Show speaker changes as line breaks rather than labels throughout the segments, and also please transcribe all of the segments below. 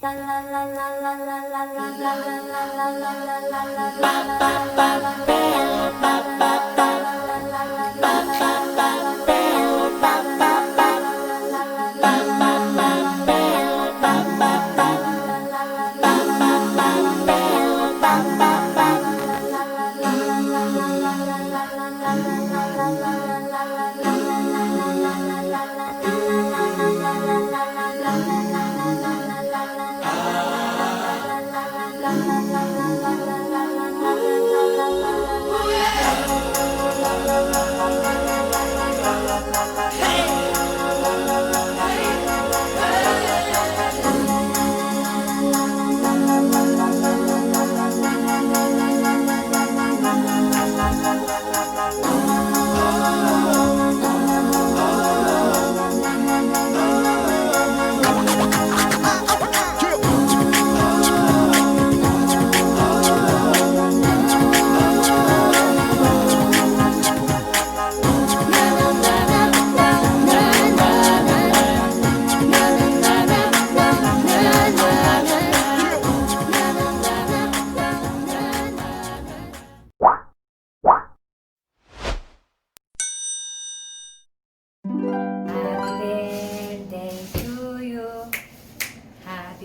Happy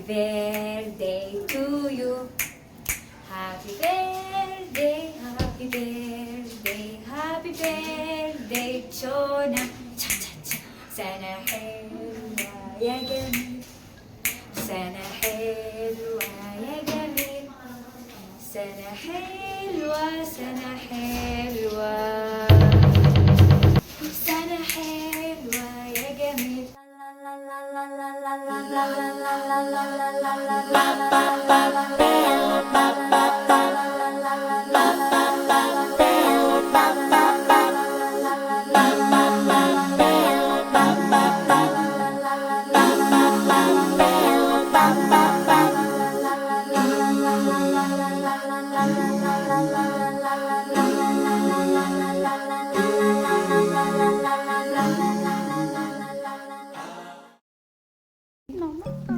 birthday to you. Happy birthday, happy birthday, happy birthday, Shona. Cha-cha-cha. سنة حلوة يا جميل. سنة حلوة يا جميل. سنة حلوة سنة حلوة. سنة حلوة يا جميل.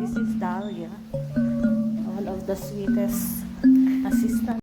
This is Dahlia, one of the sweetest assistants.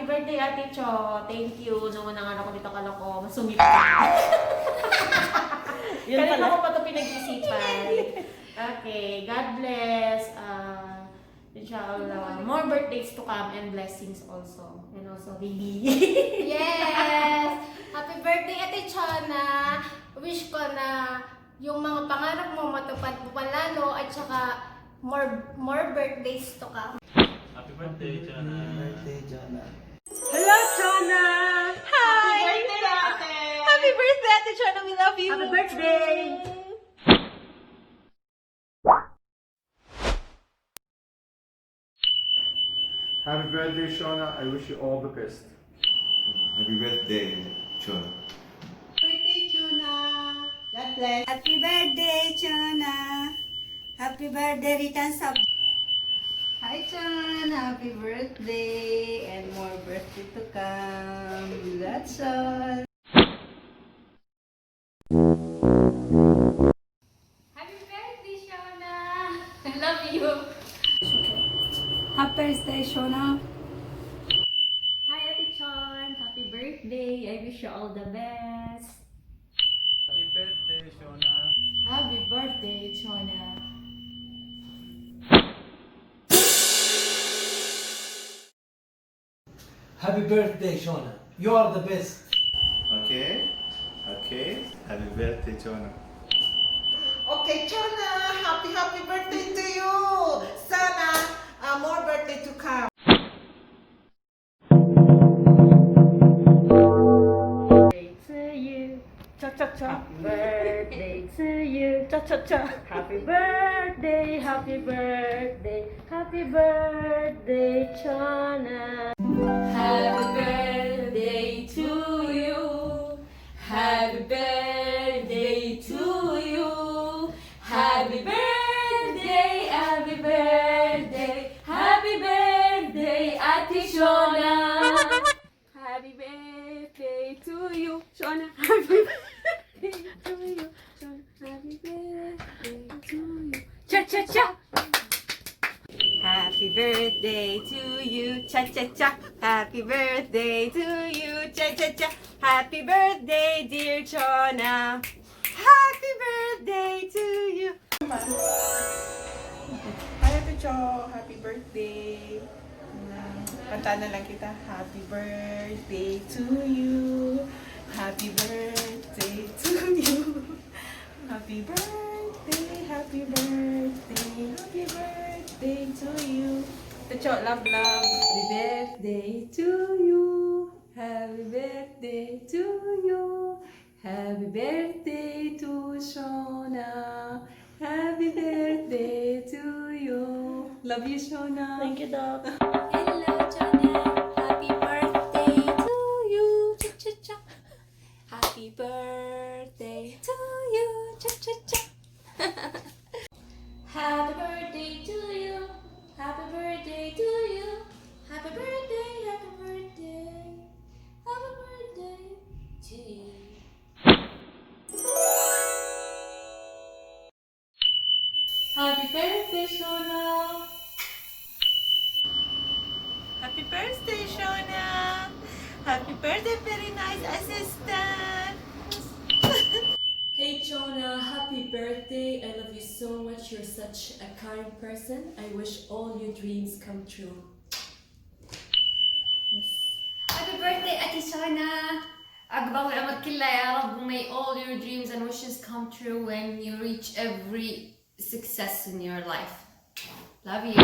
birthday, Ate Cho. Thank you. Nung unang araw ko dito, kala ko masungit ka.
Yun
Kanina
pala.
ko pa ito pinag-isipan. Okay, God bless. Inshallah, more birthdays to come and blessings also. And also, baby.
Yes! Happy birthday, Ate Chona! Wish ko na yung mga pangarap mo matupad mo palalo at saka more birthdays to come.
Happy birthday, Jana.
Birthday, Jana.
Hello, Chona! Hi!
Happy birthday, Ate!
Happy birthday, Ate Chona! We love you!
Happy birthday!
Happy birthday, Shona. I wish you all the best.
Happy birthday, Chon.
Birthday, Juna! God bless!
Happy birthday, Chana. Happy birthday, Ritan Sab.
Hi, Chan! Happy birthday! And more birthday to come. That's all.
Happy birthday, Shona! I love you!
Happy birthday, Shona.
Hi, Ate Chon! Happy birthday! I wish you all the best!
Happy birthday, Shona.
Happy birthday, Chona!
Happy birthday, Shona. You are the best.
Okay? Happy birthday, Chona.
Okay, Chana! Happy birthday to you! Sana, more birthday to come.
To you. Cha cha cha. Happy birthday to you. Cha cha cha. Happy birthday, happy birthday, happy birthday, Chona.
Happy birthday to you! Happy birthday to you! Happy birthday, happy birthday, happy birthday, Ate Shona! Happy birthday to you, Shona! Happy birthday to you, Shona! Happy birthday to you! Cha cha cha!
Happy birthday to you, cha cha cha. Happy birthday to you, cha cha cha. Happy birthday, dear Chona. Happy birthday to you.
Hi, Ate Cho! Happy birthday! Kanta na lang kita. Happy birthday to you! Happy birthday to you! Happy birthday! Happy birthday! Happy birthday to you! Ate Cho, love, love!
Happy birthday to you. Happy birthday to you. Happy birthday to Shona. Happy birthday to you. Love you, Shona.
Thank you, Doc.
Hello, Shona. Happy birthday to you. Cha cha cha. Happy birthday to you. Cha cha cha. Happy birthday to you. Happy birthday to you. Happy birthday, happy birthday. Happy birthday to you. Happy birthday, Shona.
Happy birthday, Shona! Happy birthday, very nice assistant!
Hey Jonah, happy birthday. I love you so much. You're such a kind person. I wish all your dreams come true. Happy birthday, Ate Shona. Agbang amat kila ya Rab, may all your dreams and wishes come true when you reach every success in your life. Love you.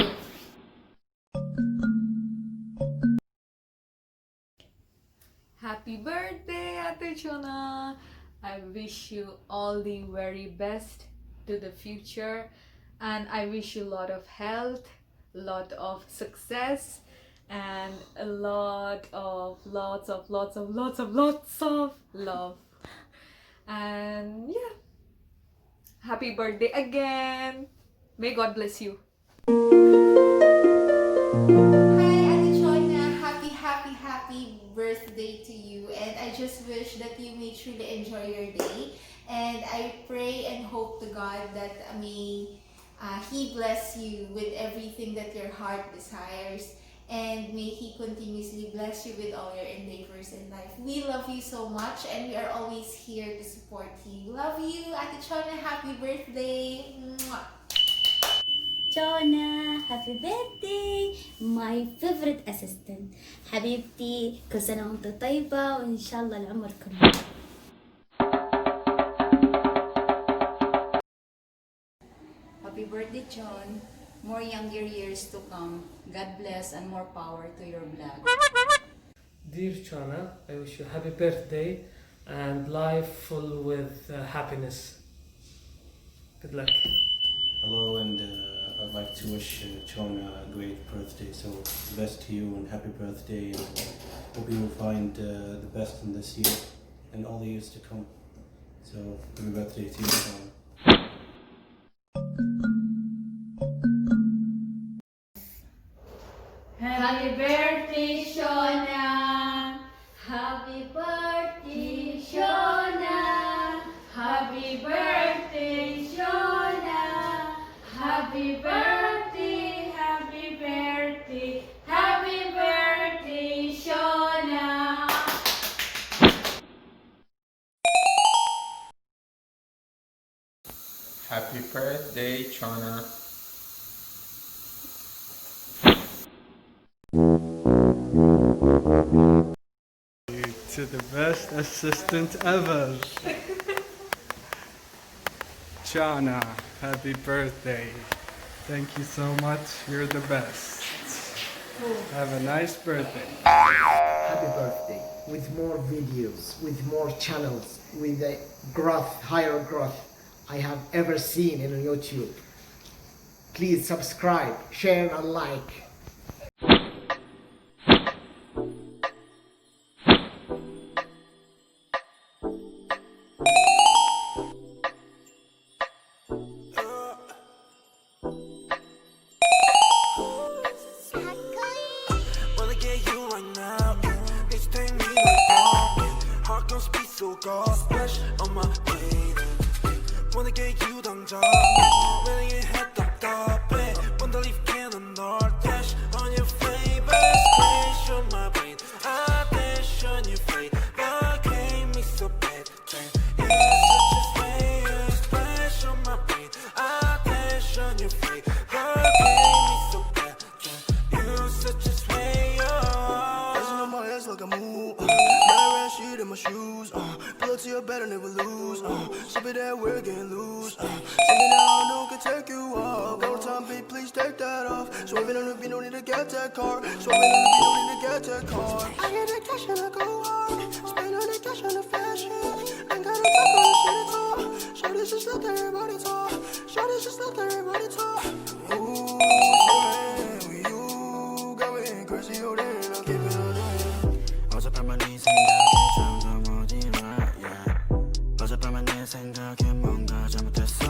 Happy birthday, Ate Chona! I wish you all the very best to the future, and I wish you a lot of health, lot of success, and a lots of love. And yeah, happy birthday again! May God bless you.
Hi, Ate Chona. Happy birthday to you. And I just wish that you may truly enjoy your day. And I pray and hope to God that may He bless you with everything that your heart desires. and may He continuously bless you with all your endeavors in life. We love you so much, and we are always here to support you. Love you, Ate Chona. Happy birthday. Mwah.
Chona, happy birthday! My favorite assistant. حبيبتي كل سنة وانت طيبة وإن شاء الله العمر كله.
Happy birthday, John. More younger years to come. God bless and more power to your blood.
Dear Chana, I wish you happy birthday and life full with happiness. Good luck.
Hello, and I'd like to wish Chona a great birthday. So, the best to you and happy birthday. And hope you will find the best in this year and all the years to come. So, happy birthday to you, Chona.
Happy birthday, Shona! Happy birthday, Shona! Happy birthday, Shona! Happy birthday, happy birthday, happy birthday, Shona!
Happy birthday, Chona. To the best assistant ever. Chana, happy birthday. Thank you so much. You're the best. Have a nice birthday.
Happy birthday. With more videos, with more channels, with a growth, higher growth I have ever seen in YouTube. Please subscribe, share and like.
Wanna get you 당장 When you head 답답해 Wanna leave cannon 널 dash On your favorite splash on my brain I dash on your face But gave me so bad You're such a space Splash on my brain I dash on your face But gave me so bad You're such a sway Dancing on my ass like a move Red shit in my shoes Pull up to your bed and never lose Sip it that we're getting loose Something that I know can take you off Go time, babe, please take that off Swerving on the beat, don't need to get that car Swerving on the beat, don't need to get that car I get the cash and I go hard Spend all the cash on the fashion Ain't gotta talk on the shit at all Shorty's just let everybody talk Shorty's just let everybody talk Ooh, yeah, you got me crazy, oh damn, I'll keep it on 어젯밤만 네 생각에 잠도 못 일어 어젯밤만 내 생각에 뭔가 잘못했어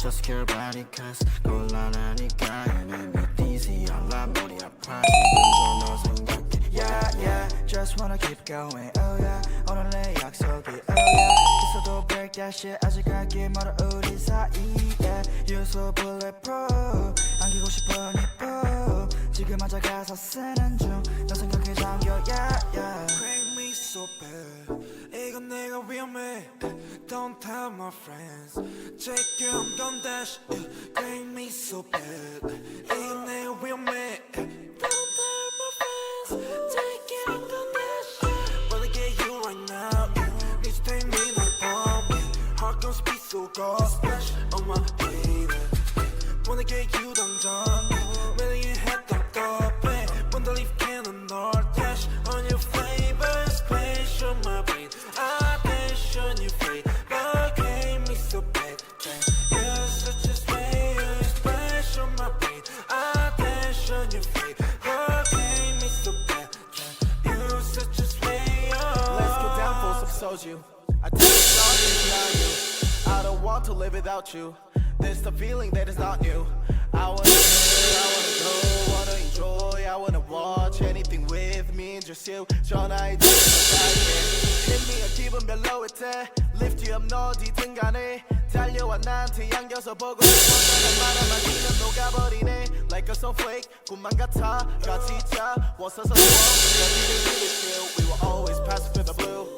Just care about it cause 곤란하니까 You make me dizzy 알라 머리 아파 지금도 너 생각해 Yeah yeah Just wanna keep going Oh yeah 오늘의 약속이 Oh yeah 있어도 break that shit 아직 갈길 멀어 우리 사이에 You're so bulletproof 안기고 싶어 니뽀 지금 앉아 가사 쓰는 중너 생각에 잠겨 Yeah yeah Crank me so bad 이건 내가 위험해 Don't tell my friends Take you I'm gon' dash Crank me so bad 이건 내가 위험해 Don't tell my friends Take you I'm gon' dash Wanna get you right now Need to take me no bomb Heart gon' speed so cold Splash on my baby Wanna get you 당장 매일 head 답답해 Wanna leave cannon 널 dash On your favorite space on my brain I dash on your face But gave me so bad You're such a space Splash on my brain I dash on your face But gave me so bad You're such a space Let's get down for some soju I take it all, it's not you I don't want to live without you There's the feeling that is not new I wanna feel, I wanna go, wanna enjoy I wanna watch anything with me and just you 전화해 주는 사이에 Hit me a 기분 별로일 때 Lift you 없는 어디든 간에 달려와 나한테 안겨서 보고 싶었다는 말에만 그냥 녹아버리네 Like a snowflake 꿈만 같아 같이 있자 왔어서 좋아 여기를 really chill We will always pass for the blue